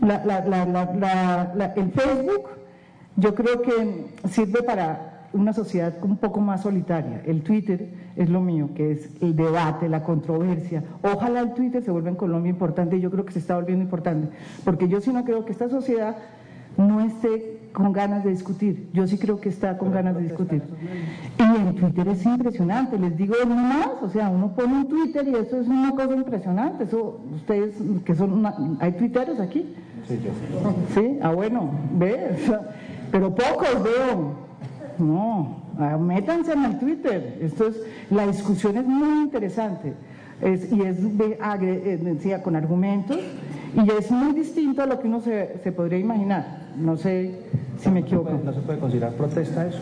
el Facebook yo creo que sirve para una sociedad un poco más solitaria. El Twitter es lo mío, que es el debate, la controversia. Ojalá el Twitter se vuelva en Colombia importante, y yo creo que se está volviendo importante, porque yo sí no creo que esta sociedad no esté con ganas de discutir. Yo sí creo que está con ganas de discutir. Y en Twitter es impresionante, les digo no más, o sea, uno pone un Twitter y eso es una cosa impresionante. Eso, ustedes que son, ¿hay tuiteros aquí? Sí, yo. Sí, bueno, ve, pero pocos veo. No, métanse en el Twitter. La discusión es muy interesante, decía, con argumentos, y es muy distinto a lo que uno se podría imaginar. No sé si me equivoco. ¿No se puede considerar protesta eso?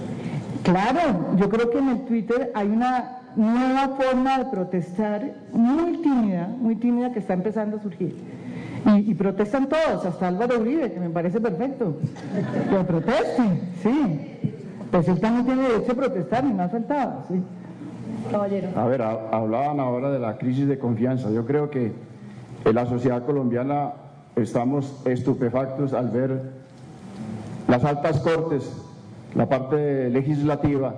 Claro, yo creo que en el Twitter hay una nueva forma de protestar muy tímida que está empezando a surgir. Y protestan todos, hasta Álvaro Uribe, que me parece perfecto. Que protesten, sí. Pues él también tiene derecho a protestar y no ha faltado, sí. Caballero. A ver, hablaban ahora de la crisis de confianza. Yo creo que en la sociedad colombiana estamos estupefactos al ver las altas cortes, la parte legislativa,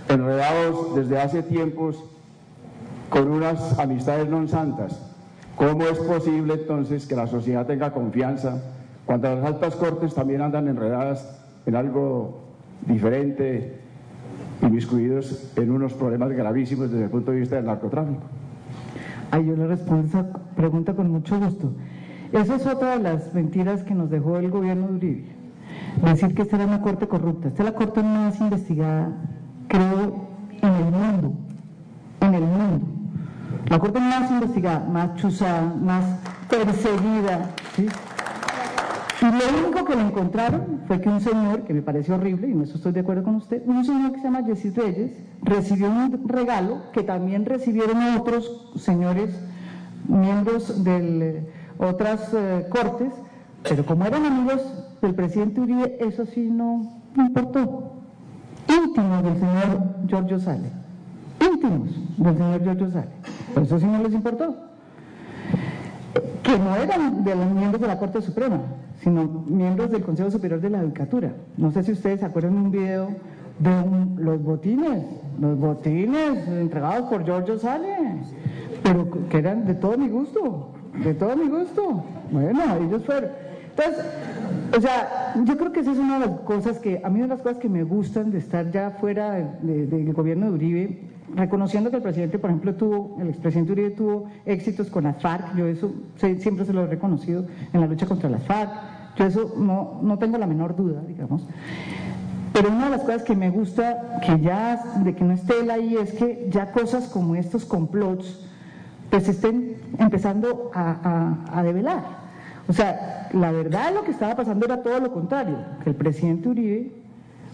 enredados desde hace tiempos con unas amistades non santas. ¿Cómo es posible entonces que la sociedad tenga confianza cuando las altas cortes también andan enredadas en algo diferente, inmiscuidos en unos problemas gravísimos desde el punto de vista del narcotráfico? Yo le respondo esa pregunta con mucho gusto. Esa es otra de las mentiras que nos dejó el gobierno de Uribe. Decir que esta era una corte corrupta. Esta es la corte más investigada, creo, en el mundo. En el mundo. La corte más investigada, más chuzada, más perseguida, ¿sí? Y lo único que le encontraron fue que un señor, que me parece horrible, y en eso estoy de acuerdo con usted, un señor que se llama Jessy Reyes, recibió un regalo que también recibieron otros señores, miembros de otras cortes, pero como eran amigos del presidente Uribe, eso sí no importó. Íntimos del señor Giorgio Sale, íntimos del señor Giorgio Sale, pero eso sí no les importó. Que no eran de los miembros de la Corte Suprema, sino miembros del Consejo Superior de la Judicatura. No sé si ustedes se acuerdan de un video de los botines entregados por Giorgio Sale, pero que eran de todo mi gusto. Bueno, ellos fueron. Entonces, o sea, yo creo que esa es una de las cosas que, a mí una de las cosas que me gustan de estar ya fuera del gobierno de Uribe, reconociendo que el presidente, por ejemplo, el expresidente Uribe tuvo éxitos con las FARC, yo eso siempre se lo he reconocido en la lucha contra las FARC, yo eso no tengo la menor duda, digamos. Pero una de las cosas que me gusta, de que no esté él ahí, es que ya cosas como estos complots, pues estén empezando a develar. O sea, la verdad lo que estaba pasando era todo lo contrario, que el presidente Uribe,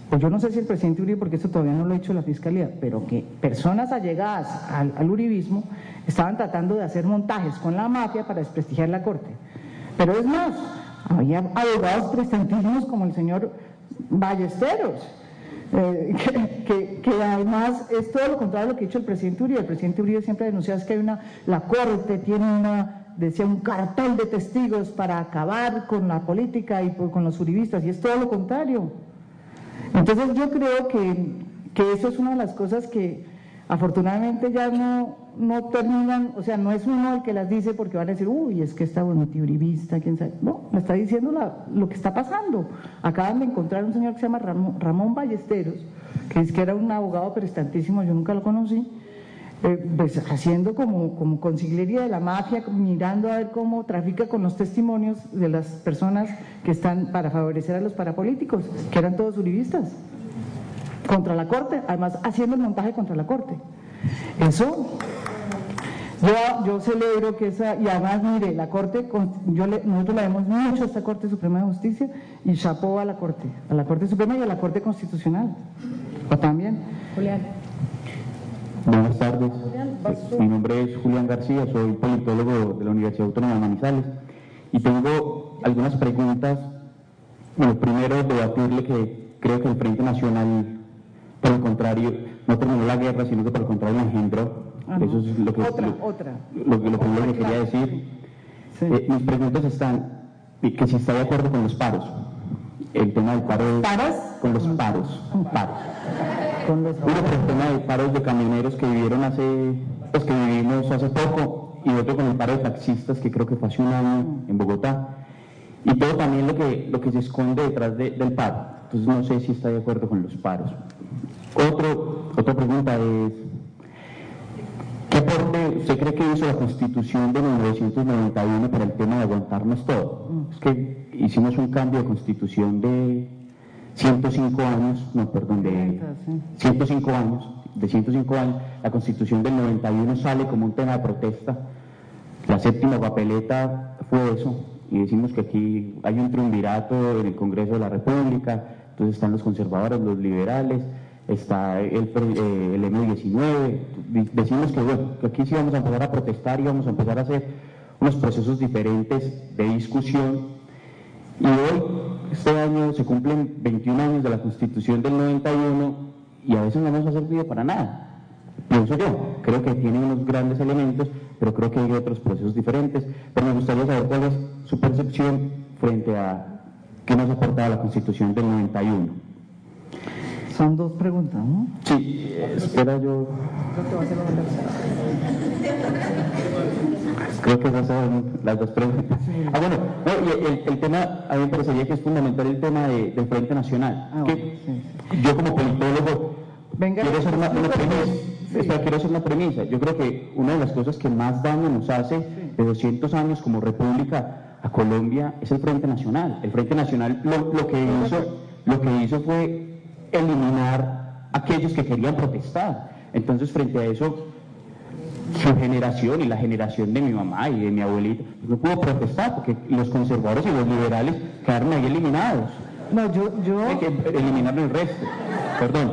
pues yo no sé si el presidente Uribe, porque eso todavía no lo ha hecho la Fiscalía, pero que personas allegadas al uribismo estaban tratando de hacer montajes con la mafia para desprestigiar la Corte. Pero es más, había abogados prestantísimos como el señor Ballesteros, que además es todo lo contrario a lo que ha hecho el presidente Uribe. El presidente Uribe siempre ha denunciado que la Corte tiene un cartel de testigos para acabar con la política y con los uribistas, y es todo lo contrario. Entonces yo creo que eso es una de las cosas que afortunadamente ya no terminan, o sea, no es uno el que las dice porque van a decir, uy, es que está bueno, tío uribista, quién sabe. No, me está diciendo lo que está pasando. Acaban de encontrar un señor que se llama Ramón Ballesteros, que era un abogado prestantísimo, yo nunca lo conocí, pues haciendo como consigliería de la mafia, mirando a ver cómo trafica con los testimonios de las personas que están para favorecer a los parapolíticos, que eran todos uribistas, contra la Corte, además haciendo el montaje contra la Corte. Eso, yo celebro que y además mire, la Corte, nosotros la vemos mucho a esta Corte Suprema de Justicia, y chapó a la Corte Suprema y a la Corte Constitucional, o también. Julián. Buenas tardes, mi nombre es Julián García, soy politólogo de la Universidad Autónoma de Manizales y tengo algunas preguntas. Bueno, primero debatirle que creo que el Frente Nacional, por el contrario, no terminó la guerra, sino que por el contrario la engendró. Eso es lo primero que quería decir. Sí. Mis preguntas están, que si está de acuerdo con los paros. El tema del paro. ¿Paros? Con los paros. Con los Uno por el tema de paros de camioneros que vivieron que vivimos hace poco, y otro con el paro de taxistas que creo que fue hace un año en Bogotá. Y todo también lo que se esconde detrás del paro. Entonces no sé si está de acuerdo con los paros. Otra pregunta es, ¿qué aporte usted cree que hizo la Constitución de 1991 para el tema de aguantarnos todo? Es que hicimos un cambio de Constitución de 105 años, de 105 años, la Constitución del 91 sale como un tema de protesta, la séptima papeleta fue eso, y decimos que aquí hay un triunvirato en el Congreso de la República, entonces están los conservadores, los liberales, está el M19, decimos que bueno, que aquí sí vamos a empezar a protestar y vamos a empezar a hacer unos procesos diferentes de discusión, y hoy, este año, se cumplen 21 años de la Constitución del 91 y a veces no nos ha servido para nada. Pienso yo, creo que tiene unos grandes elementos, pero creo que hay otros procesos diferentes. Pero me gustaría saber cuál es su percepción frente a qué nos ha aportado la Constitución del 91. Son dos preguntas, ¿no? Sí, espera yo. Creo que esas son las dos preguntas. Bueno, y el tema, a mí me parecería que es fundamental el tema del Frente Nacional. Yo como politólogo quiero hacer una premisa. Yo creo que una de las cosas que más daño nos hace de 200 años como república a Colombia es el Frente Nacional. El Frente Nacional lo que hizo fue eliminar a aquellos que querían protestar. Entonces, frente a eso, su generación y la generación de mi mamá y de mi abuelita no pudo protestar porque los conservadores y los liberales quedaron ahí eliminados. No, hay que eliminar el resto. Perdón.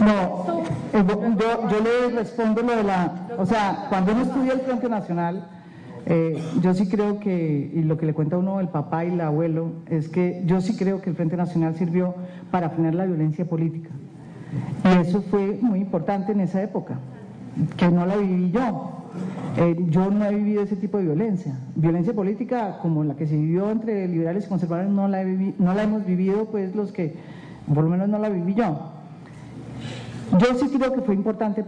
No, yo le respondo lo de o sea, cuando uno estudia el Frente Nacional, yo sí creo que, y lo que le cuenta uno el papá y el abuelo, es que yo sí creo que el Frente Nacional sirvió para frenar la violencia política. Y eso fue muy importante en esa época, que no la viví yo. Yo no he vivido ese tipo de violencia. Violencia política como la que se vivió entre liberales y conservadores no la hemos vivido, pues los que, por lo menos no la viví yo. Yo sí creo que fue importante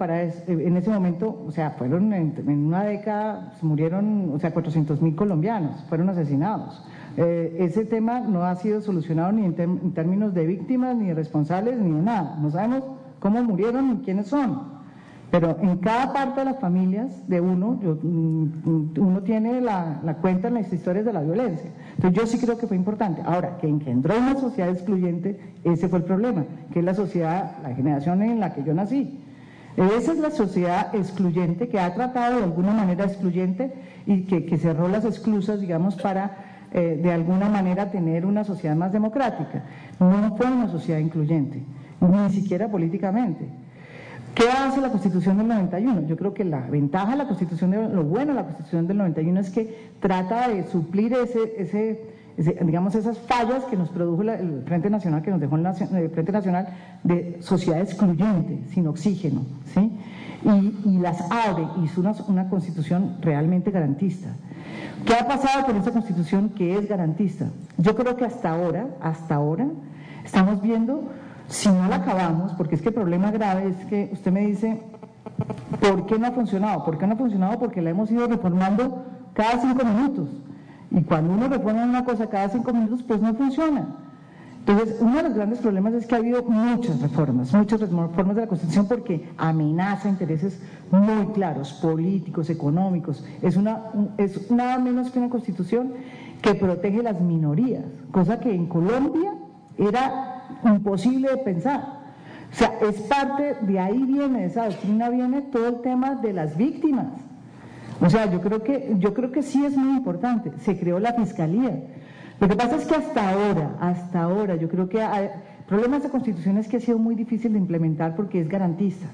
en ese momento, o sea, fueron en una década, se murieron, o sea, 400.000 colombianos, fueron asesinados. Ese tema no ha sido solucionado ni en términos de víctimas, ni de responsables, ni de nada. No sabemos cómo murieron ni quiénes son. Pero en cada parte de las familias de uno tiene la cuenta en las historias de la violencia. Entonces yo sí creo que fue importante. Ahora, que engendró una sociedad excluyente, ese fue el problema, que es la sociedad, la generación en la que yo nací. Esa es la sociedad excluyente que ha tratado de alguna manera excluyente y que cerró las esclusas, digamos, para de alguna manera tener una sociedad más democrática. No fue una sociedad incluyente, ni siquiera políticamente. ¿Qué hace la Constitución del 91? Yo creo que la ventaja de la Constitución, lo bueno de la Constitución del 91 es que trata de suplir digamos, esas fallas que nos produjo el Frente Nacional, que nos dejó el Frente Nacional de sociedad excluyente, sin oxígeno, ¿sí? Y las abre, y es una Constitución realmente garantista. ¿Qué ha pasado con esa Constitución que es garantista? Yo creo que hasta ahora, estamos viendo, si no la acabamos, porque es que el problema grave es que usted me dice, ¿por qué no ha funcionado? ¿Por qué no ha funcionado? Porque la hemos ido reformando cada 5 minutos. Y cuando uno reforma una cosa cada 5 minutos, pues no funciona. Entonces, uno de los grandes problemas es que ha habido muchas reformas de la Constitución porque amenaza intereses muy claros, políticos, económicos. Es nada menos que una Constitución que protege las minorías, cosa que en Colombia era imposible de pensar. O sea, es parte, de ahí viene, de esa doctrina viene todo el tema de las víctimas. O sea, yo creo que sí es muy importante. Se creó la Fiscalía. Lo que pasa es que hasta ahora, yo creo que el problema de esta Constitución es que ha sido muy difícil de implementar porque es garantista.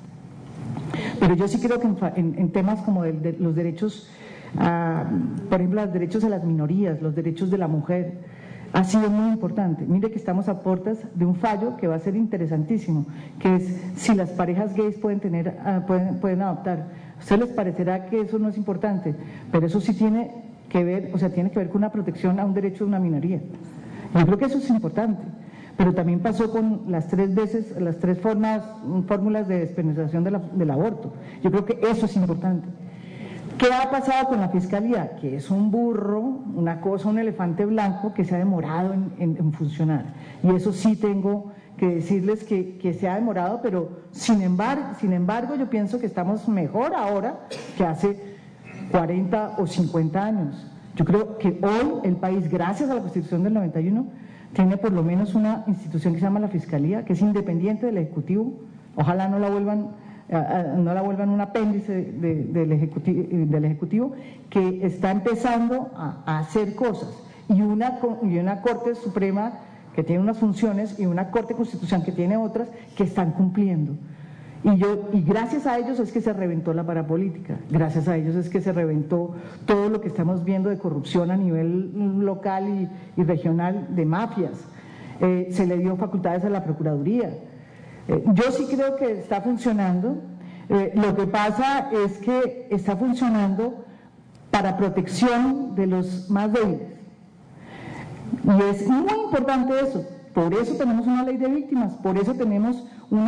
Pero yo sí creo que en temas como de los derechos, por ejemplo, los derechos a las minorías, los derechos de la mujer, ha sido muy importante. Mire que estamos a puertas de un fallo que va a ser interesantísimo, que es si las parejas gays pueden adoptar. A ustedes les parecerá que eso no es importante, pero eso sí tiene que ver, o sea, tiene que ver con una protección a un derecho de una minoría. Yo creo que eso es importante, pero también pasó con las tres fórmulas de despenalización del aborto. Yo creo que eso es importante. ¿Qué ha pasado con la Fiscalía? Que es un burro, una cosa, un elefante blanco que se ha demorado en funcionar. Y eso sí tengo que decirles que se ha demorado, pero sin embargo yo pienso que estamos mejor ahora que hace 40 o 50 años. Yo creo que hoy el país, gracias a la Constitución del 91, tiene por lo menos una institución que se llama la Fiscalía, que es independiente del Ejecutivo. Ojalá no la vuelvan un apéndice del Ejecutivo, que está empezando a hacer cosas, y una Corte Suprema que tiene unas funciones y una Corte Constitucional que tiene otras que están cumpliendo. Y gracias a ellos es que se reventó la parapolítica, gracias a ellos es que se reventó todo lo que estamos viendo de corrupción a nivel local y regional, de mafias. Se le dio facultades a la Procuraduría. Yo sí creo que está funcionando. Lo que pasa es que está funcionando para protección de los más débiles. Y es muy importante eso. Por eso tenemos una ley de víctimas, por eso tenemos un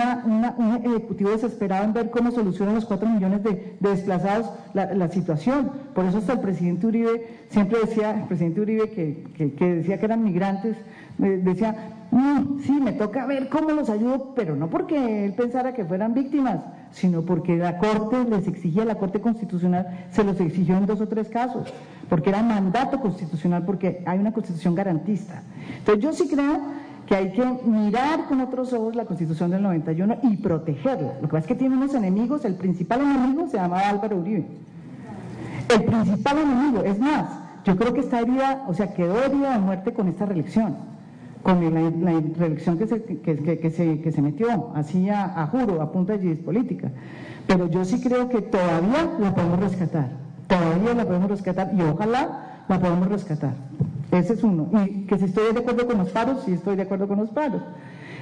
ejecutivo desesperado en ver cómo solucionan los 4 millones de desplazados la situación. Por eso hasta el presidente Uribe siempre decía, el presidente Uribe que decía que eran migrantes, decía, sí, me toca ver cómo los ayudo, pero no porque él pensara que fueran víctimas, sino porque la Corte les exigía, la Corte Constitucional se los exigió en 2 o 3 casos, porque era mandato constitucional, porque hay una Constitución garantista. Entonces yo sí creo que hay que mirar con otros ojos la Constitución del 91 y protegerla. Lo que pasa es que tiene unos enemigos, el principal enemigo se llamaba Álvaro Uribe. El principal enemigo, es más, yo creo que está herida, o sea, quedó herida de muerte con esta reelección, con la reelección que se metió, así a juro, a punta de política. Pero yo sí creo que todavía la podemos rescatar, y ojalá la podamos rescatar. Ese es uno. Y que si estoy de acuerdo con los paros, sí estoy de acuerdo con los paros.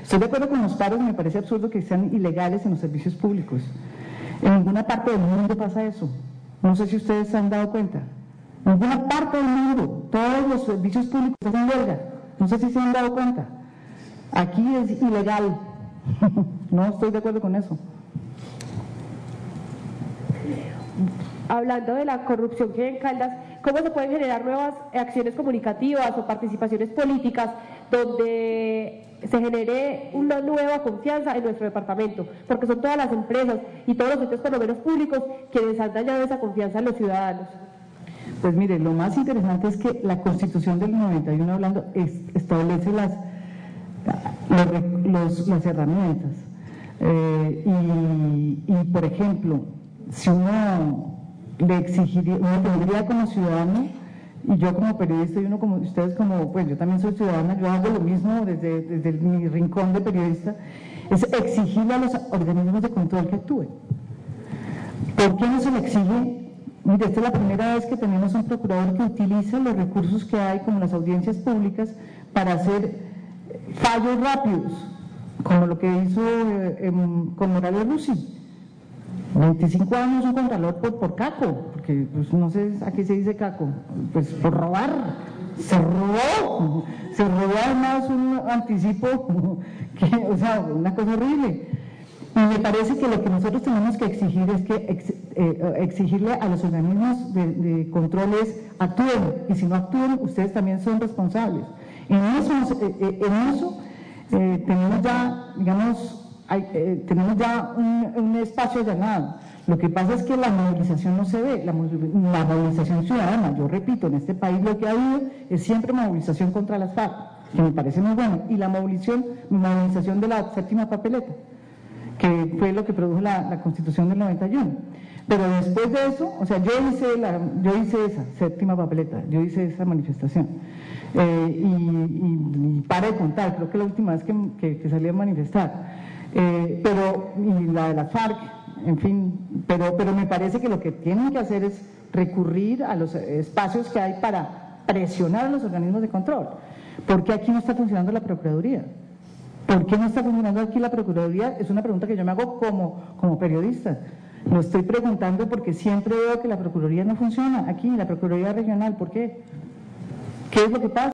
Estoy de acuerdo con los paros, me parece absurdo que sean ilegales en los servicios públicos. En ninguna parte del mundo pasa eso. No sé si ustedes se han dado cuenta. En ninguna parte del mundo, todos los servicios públicos hacen huelga. No sé si se han dado cuenta. Aquí es ilegal. No estoy de acuerdo con eso. Hablando de la corrupción que hay en Caldas, ¿cómo se pueden generar nuevas acciones comunicativas o participaciones políticas donde se genere una nueva confianza en nuestro departamento? Porque son todas las empresas y todos los entes, por lo menos públicos, quienes han dañado esa confianza en los ciudadanos. Pues mire, lo más interesante es que la Constitución del 91 hablando establece las herramientas. Y por ejemplo, si uno le exigiría, uno tendría como ciudadano, y yo como periodista y uno como ustedes como, pues yo también soy ciudadana, yo hago lo mismo desde mi rincón de periodista, es exigirle a los organismos de control que actúen. ¿Por qué no se le exige? Mire, esta es la primera vez que tenemos un procurador que utiliza los recursos que hay, como las audiencias públicas, para hacer fallos rápidos, como lo que hizo con Morales Rusi. 25 años un contralor por caco, porque pues no sé a qué se dice caco, pues por robar, se robó además un anticipo, o sea, una cosa horrible. Y me parece que lo que nosotros tenemos que exigir es que exigirle a los organismos de controles actúen, y si no actúen, ustedes también son responsables. En eso tenemos ya, digamos, tenemos ya un espacio allanado. Lo que pasa es que la movilización no se ve, la movilización ciudadana. Yo repito, en este país lo que ha habido es siempre movilización contra las FARC, que me parece muy bueno, y la movilización de la séptima papeleta, que fue lo que produjo la Constitución del 91. Pero después de eso, o sea, yo hice esa séptima papeleta, yo hice esa manifestación. Y para de contar, creo que la última vez que salí a manifestar. Y la de la FARC, en fin, pero me parece que lo que tienen que hacer es recurrir a los espacios que hay para presionar a los organismos de control. ¿Por qué aquí no está funcionando la Procuraduría? ¿Por qué no está funcionando aquí la Procuraduría? Es una pregunta que yo me hago como periodista. Lo estoy preguntando porque siempre veo que la Procuraduría no funciona aquí, la Procuraduría Regional. ¿Por qué? ¿Qué es lo que pasa?